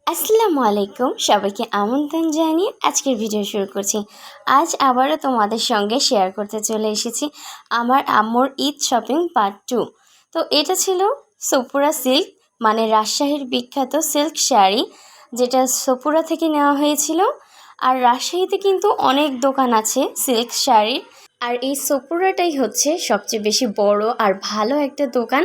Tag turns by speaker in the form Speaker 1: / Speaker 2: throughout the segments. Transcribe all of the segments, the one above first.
Speaker 1: আসসালামু আলাইকুম, সবাইকে আমন্ত্রণ জানিয়ে আজকের ভিডিও শুরু করছি। আজ আবারও তোমাদের সঙ্গে শেয়ার করতে চলে এসেছি আমার আম্মুর ঈদ শপিং পার্ট 2। তো এটা ছিল সপুরা সিল্ক, মানে রাজশাহীর বিখ্যাত সিল্ক শাড়ি, যেটা সপুরা থেকে নেওয়া হয়েছিল। আর রাজশাহীতে কিন্তু অনেক দোকান আছে সিল্ক শাড়ির, আর এই সপুরাটাই হচ্ছে সবচেয়ে বেশি বড় আর ভালো একটা দোকান।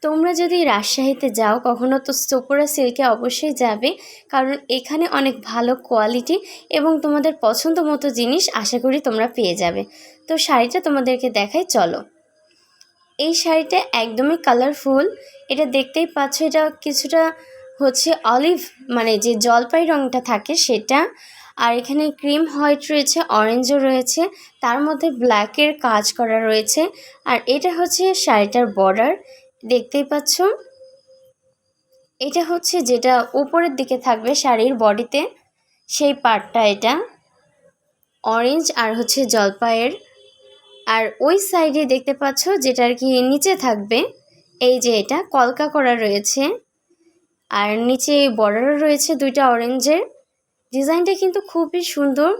Speaker 1: তোমরা যদি রাজশাহীতে যাও কখনো, তো সপুরা সিল্কে অবশ্যই যাবে, কারণ এখানে অনেক ভালো কোয়ালিটি এবং তোমাদের পছন্দ মতো জিনিস আশা করি তোমরা পেয়ে যাবে। তো শাড়িটা তোমাদেরকে দেখাই, চলো। এই শাড়িটা একদমই কালারফুল, এটা দেখতেই পাচ্ছ, এটা কিছুটা হচ্ছে অলিভ, মানে যে জলপাই রঙটা থাকে সেটা। আর এখানে ক্রিম হোয়াইট রয়েছে, অরেঞ্জও রয়েছে, তার মধ্যে ব্ল্যাকের কাজ করা রয়েছে। আর এটা হচ্ছে শাড়িটার বর্ডার, দেখতেই পাচ্ছ। এটা হচ্ছে যেটা উপরের দিকে থাকবে শাড়ির বডিতে, সেই পার্টটা এটা অরেঞ্জ আর হচ্ছে জলপাইয়ের। আর ওই সাইডে দেখতে পাচ্ছ যেটা আর কি নিচে থাকবে, এই যে এটা কলকা করা রয়েছে, আর নিচে বর্ডারও রয়েছে দুইটা অরেঞ্জের। ডিজাইনটা কিন্তু খুবই সুন্দর।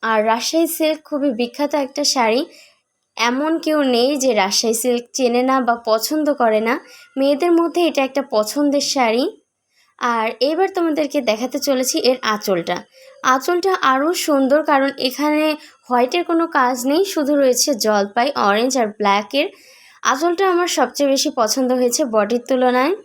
Speaker 1: আর রাজশাহী সিল্ক খুবই বিখ্যাত একটা শাড়ি, এমন কেউ নেই যে রাজশাহী সিল্ক চেনে না বা পছন্দ করে না। মেয়েদের মধ্যে এটা একটা পছন্দের শাড়ি। আর এবার তোমাদেরকে দেখাতে চলেছি এর আঁচলটা। আঁচলটা আরও সুন্দর, কারণ এখানে হোয়াইটের কোনো কাজ নেই, শুধু রয়েছে জলপাই, অরেঞ্জ আর ব্ল্যাকের। আঁচলটা আমার সবচেয়ে বেশি পছন্দ হয়েছে বডির তুলনায়।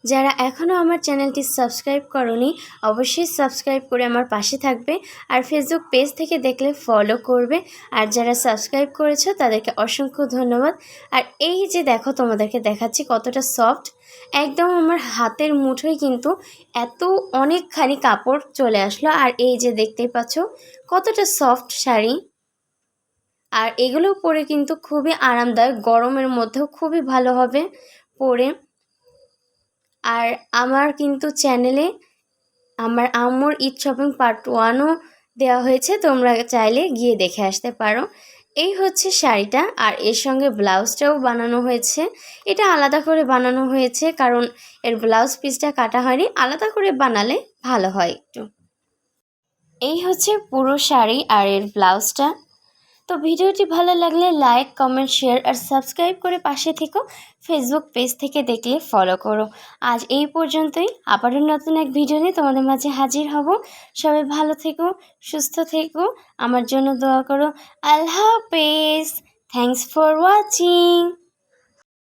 Speaker 1: যারা এখনও আমার চ্যানেলটি সাবস্ক্রাইব করনি, অবশ্যই সাবস্ক্রাইব করে আমার পাশে থাকবে। আর ফেসবুক পেজ থেকে দেখলে ফলো করবে। আর যারা সাবস্ক্রাইব করেছো তাদেরকে অসংখ্য ধন্যবাদ। আর এই যে দেখো, তোমাদেরকে দেখাচ্ছি কতটা সফট, একদম আমার হাতের মুঠোয় কিন্তু এত অনেকখানি কাপড় চলে আসলো। আর এই যে দেখতেই পাচ্ছ কতটা সফট শাড়ি। আর এগুলো পরে কিন্তু খুবই আরামদায়ক, গরমের মধ্যেও খুবই ভালো হবে পরে। আর আমার কিন্তু চ্যানেলে আমার আম্মুর ঈদ শপিং পার্ট 1ও দেওয়া হয়েছে, তোমরা চাইলে গিয়ে দেখে আসতে পারো। এই হচ্ছে শাড়িটা, আর এর সঙ্গে ব্লাউজটাও বানানো হয়েছে। এটা আলাদা করে বানানো হয়েছে, কারণ এর ব্লাউজ পিসটা কাটা হয়নি, আলাদা করে বানালে ভালো হয় একটু। এই হচ্ছে পুরো শাড়ি আর এর ব্লাউজটা। তো ভিডিওটি ভালো লাগলে লাইক, কমেন্ট, শেয়ার আর সাবস্ক্রাইব করে পাশে থেকো। ফেসবুক পেজ থেকে দেখলে ফলো করো। আজ এই পর্যন্তই, আবারও নতুন এক ভিডিও নিয়ে তোমাদের মাঝে হাজির হব। সবাই ভালো থেকো, সুস্থ থেকো, আমার জন্য দোয়া করো। আল্লাহ হাফেজ। Thanks for watching.